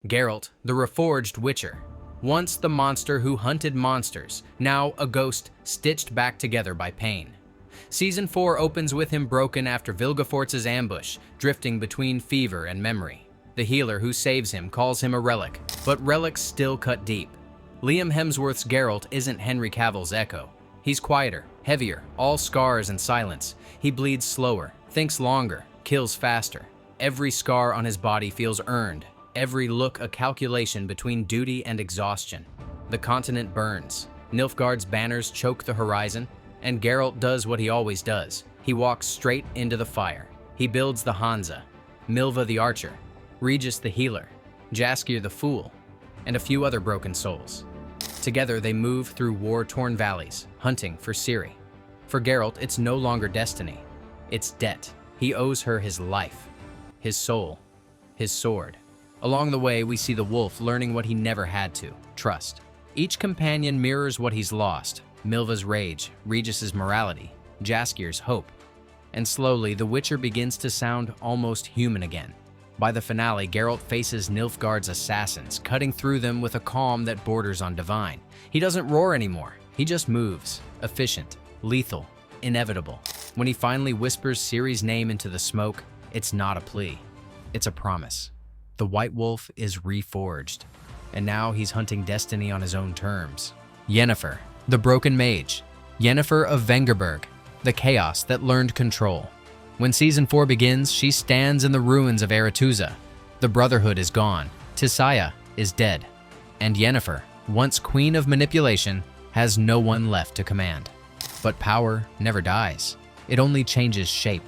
Geralt, the reforged Witcher. Once the monster who hunted monsters, now a ghost stitched back together by pain. Season 4 opens with him broken after Vilgefortz's ambush, drifting between fever and memory. The healer who saves him calls him a relic, but relics still cut deep. Liam Hemsworth's Geralt isn't Henry Cavill's Echo. He's quieter, heavier, all scars and silence. He bleeds slower, thinks longer, kills faster. Every scar on his body feels earned, every look a calculation between duty and exhaustion. The continent burns, Nilfgaard's banners choke the horizon, and Geralt does what he always does. He walks straight into the fire. He builds the Hanza, Milva the archer, Regis the healer, Jaskier the fool, and a few other broken souls. Together they move through war-torn valleys, hunting for Ciri. For Geralt, it's no longer destiny. It's debt. He owes her his life, his soul, his sword. Along the way, we see the wolf learning what he never had to, trust. Each companion mirrors what he's lost, Milva's rage, Regis's morality, Jaskier's hope. And slowly, the Witcher begins to sound almost human again. By the finale, Geralt faces Nilfgaard's assassins, cutting through them with a calm that borders on divine. He doesn't roar anymore, he just moves, efficient, lethal, inevitable. When he finally whispers Ciri's name into the smoke, it's not a plea, it's a promise. The White Wolf is reforged, and now he's hunting destiny on his own terms. Yennefer, the broken mage. Yennefer of Vengerberg, the chaos that learned control. When Season 4 begins, she stands in the ruins of Aretuza. The Brotherhood is gone, Tissaia is dead, and Yennefer, once queen of manipulation, has no one left to command. But power never dies. It only changes shape.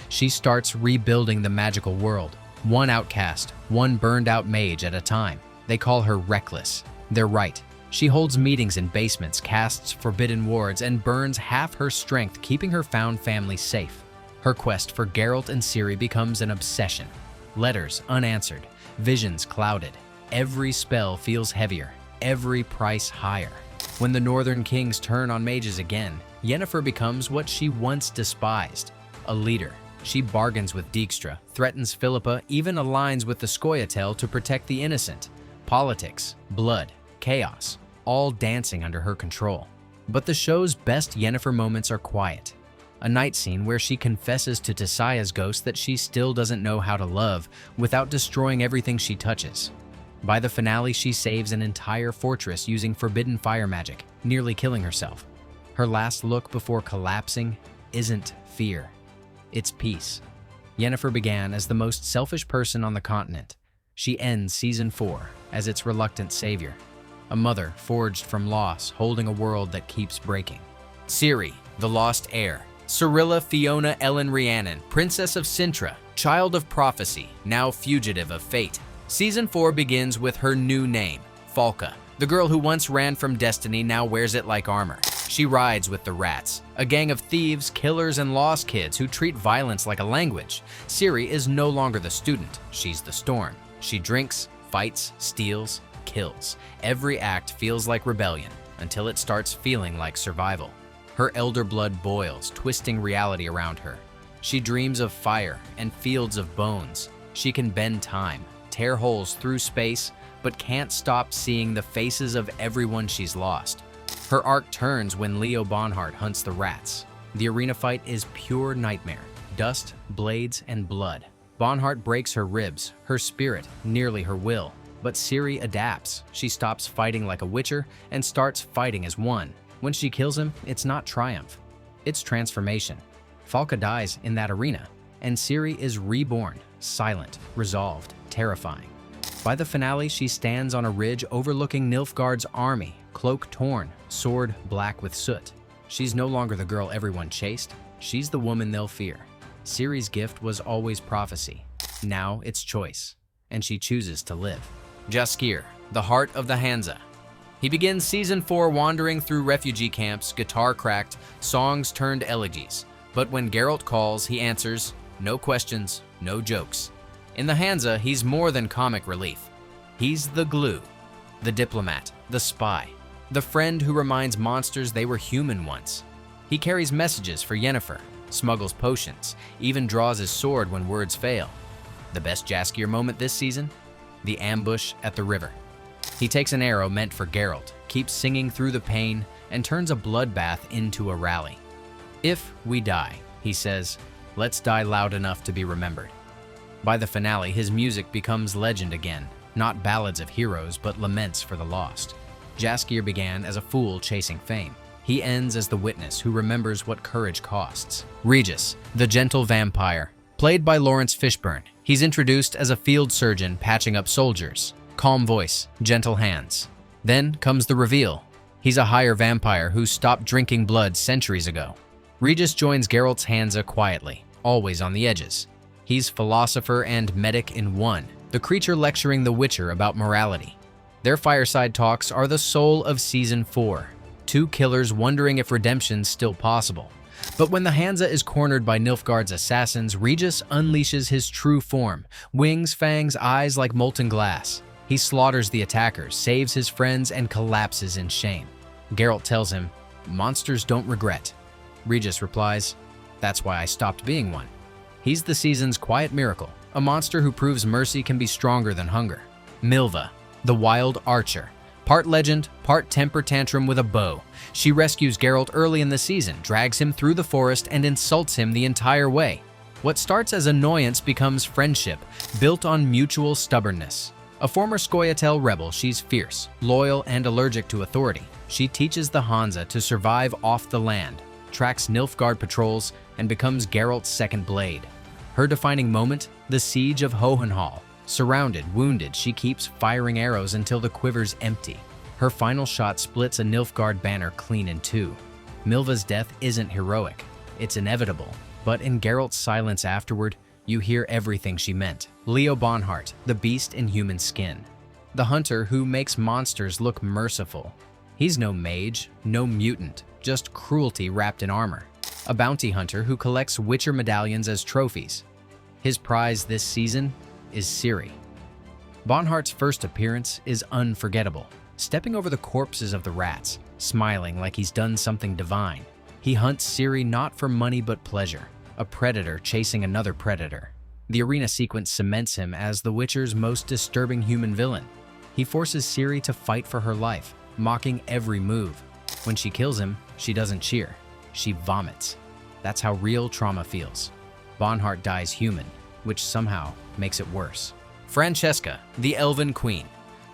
She starts rebuilding the magical world, one outcast, one burned-out mage at a time. They call her reckless. They're right. She holds meetings in basements, casts forbidden wards, and burns half her strength, keeping her found family safe. Her quest for Geralt and Ciri becomes an obsession. Letters unanswered, visions clouded. Every spell feels heavier, every price higher. When the Northern Kings turn on mages again, Yennefer becomes what she once despised, a leader. She bargains with Dijkstra, threatens Philippa, even aligns with the Scoia'tael to protect the innocent. Politics, blood, chaos, all dancing under her control. But the show's best Yennefer moments are quiet. A night scene where she confesses to Tissaia's ghost that she still doesn't know how to love without destroying everything she touches. By the finale, she saves an entire fortress using forbidden fire magic, nearly killing herself. Her last look before collapsing isn't fear, it's peace. Yennefer began as the most selfish person on the continent. She ends Season 4 as its reluctant savior, a mother forged from loss, holding a world that keeps breaking. Ciri, the lost heir. Cirilla Fiona Ellen Rhiannon, Princess of Cintra, child of prophecy, now fugitive of fate. Season 4 begins with her new name, Falka. The girl who once ran from destiny now wears it like armor. She rides with the Rats, a gang of thieves, killers, and lost kids who treat violence like a language. Ciri is no longer the student, she's the storm. She drinks, fights, steals, kills. Every act feels like rebellion until it starts feeling like survival. Her elder blood boils, twisting reality around her. She dreams of fire and fields of bones. She can bend time, tear holes through space, but can't stop seeing the faces of everyone she's lost. Her arc turns when Leo Bonhart hunts the Rats. The arena fight is pure nightmare, dust, blades, and blood. Bonhart breaks her ribs, her spirit, nearly her will. But Ciri adapts. She stops fighting like a witcher and starts fighting as one. When she kills him, it's not triumph, it's transformation. Falka dies in that arena, and Ciri is reborn, silent, resolved, terrifying. By the finale, she stands on a ridge overlooking Nilfgaard's army, cloak torn, sword black with soot. She's no longer the girl everyone chased, she's the woman they'll fear. Ciri's gift was always prophecy. Now it's choice, and she chooses to live. Jaskier, the heart of the Hanza. He begins Season 4 wandering through refugee camps, guitar cracked, songs turned elegies. But when Geralt calls, he answers, no questions, no jokes. In the Hanza, he's more than comic relief. He's the glue, the diplomat, the spy, the friend who reminds monsters they were human once. He carries messages for Yennefer, smuggles potions, even draws his sword when words fail. The best Jaskier moment this season? the ambush at the river. He takes an arrow meant for Geralt, keeps singing through the pain, and turns a bloodbath into a rally. "If we die," he says, "let's die loud enough to be remembered." By the finale, his music becomes legend again, not ballads of heroes, but laments for the lost. Jaskier began as a fool chasing fame. He ends as the witness who remembers what courage costs. Regis, the gentle vampire, played by Lawrence Fishburne. He's introduced as a field surgeon patching up soldiers. Calm voice, gentle hands. Then comes the reveal. He's a higher vampire who stopped drinking blood centuries ago. Regis joins Geralt's Hanza quietly, always on the edges. He's philosopher and medic in one, the creature lecturing the Witcher about morality. Their fireside talks are the soul of Season 4, two killers wondering if redemption's still possible. But when the Hanza is cornered by Nilfgaard's assassins, Regis unleashes his true form, wings, fangs, eyes like molten glass. He slaughters the attackers, saves his friends, and collapses in shame. Geralt tells him, "Monsters don't regret." Regis replies, "That's why I stopped being one." He's the season's quiet miracle, a monster who proves mercy can be stronger than hunger. Milva, the wild archer, part legend, part temper tantrum with a bow. She rescues Geralt early in the season, drags him through the forest, and insults him the entire way. What starts as annoyance becomes friendship, built on mutual stubbornness. A former Scoia'tael rebel, she's fierce, loyal, and allergic to authority. She teaches the Hanza to survive off the land, tracks Nilfgaard patrols, and becomes Geralt's second blade. Her defining moment? The siege of Hohenhall. Surrounded, wounded, she keeps firing arrows until the quiver's empty. Her final shot splits a Nilfgaard banner clean in two. Milva's death isn't heroic, it's inevitable. But in Geralt's silence afterward, you hear everything she meant. Leo Bonhart, the beast in human skin. The hunter who makes monsters look merciful. He's no mage, no mutant, just cruelty wrapped in armor. A bounty hunter who collects Witcher medallions as trophies. His prize this season is Ciri. Bonhart's first appearance is unforgettable, stepping over the corpses of the rats, smiling like he's done something divine. He hunts Ciri not for money but pleasure, a predator chasing another predator. The arena sequence cements him as the Witcher's most disturbing human villain. He forces Ciri to fight for her life, mocking every move. When she kills him, she doesn't cheer. She vomits. That's how real trauma feels. Bonhart dies human, which somehow makes it worse. Francesca, the Elven Queen.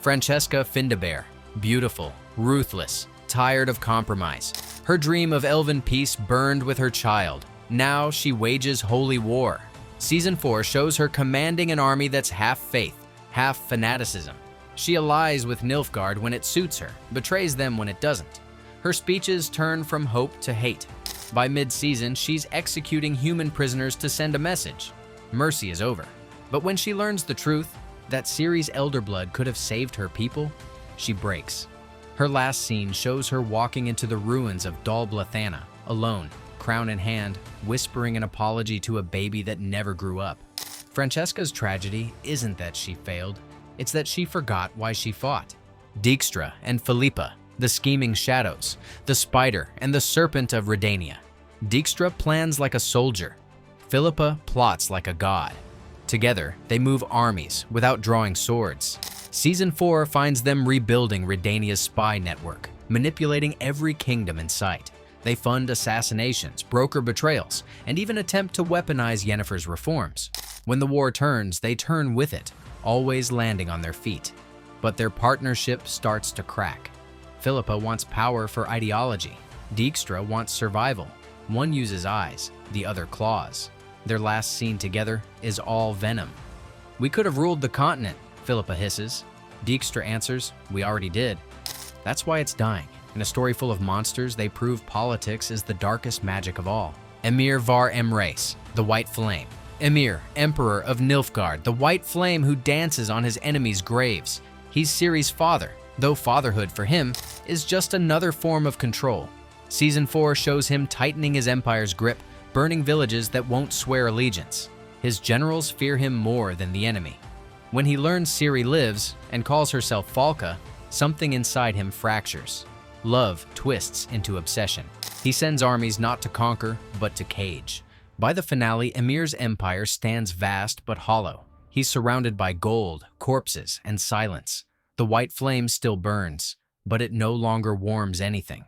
Francesca Findabair, beautiful, ruthless, tired of compromise. Her dream of elven peace burned with her child. Now she wages holy war. Season 4 shows her commanding an army that's half faith, half fanaticism. She allies with Nilfgaard when it suits her, betrays them when it doesn't. Her speeches turn from hope to hate. By mid-season, she's executing human prisoners to send a message. Mercy is over. But when she learns the truth, that Ciri's elder blood could have saved her people, she breaks. Her last scene shows her walking into the ruins of Dol Blathanna, alone, crown in hand, whispering an apology to a baby that never grew up. Francesca's tragedy isn't that she failed, it's that she forgot why she fought. Dijkstra and Philippa, the scheming shadows, the spider and the serpent of Redania. Dijkstra plans like a soldier. Philippa plots like a god. Together, they move armies without drawing swords. Season 4 finds them rebuilding Redania's spy network, manipulating every kingdom in sight. They fund assassinations, broker betrayals, and even attempt to weaponize Yennefer's reforms. When the war turns, they turn with it, always landing on their feet. But their partnership starts to crack. Philippa wants power for ideology. Dijkstra wants survival. One uses eyes, the other claws. Their last scene together is all venom. "We could have ruled the continent," Philippa hisses. Dijkstra answers, "We already did." That's why it's dying. In a story full of monsters, they prove politics is the darkest magic of all. Emhyr var Emreis, the White Flame. Emhyr, Emperor of Nilfgaard, the White Flame who dances on his enemies' graves. He's Ciri's father, though fatherhood for him is just another form of control. Season 4 shows him tightening his empire's grip, burning villages that won't swear allegiance. His generals fear him more than the enemy. When he learns Ciri lives and calls herself Falka, something inside him fractures. Love twists into obsession. He sends armies not to conquer, but to cage. By the finale, Emhyr's empire stands vast but hollow. He's surrounded by gold, corpses, and silence. The white flame still burns, but it no longer warms anything.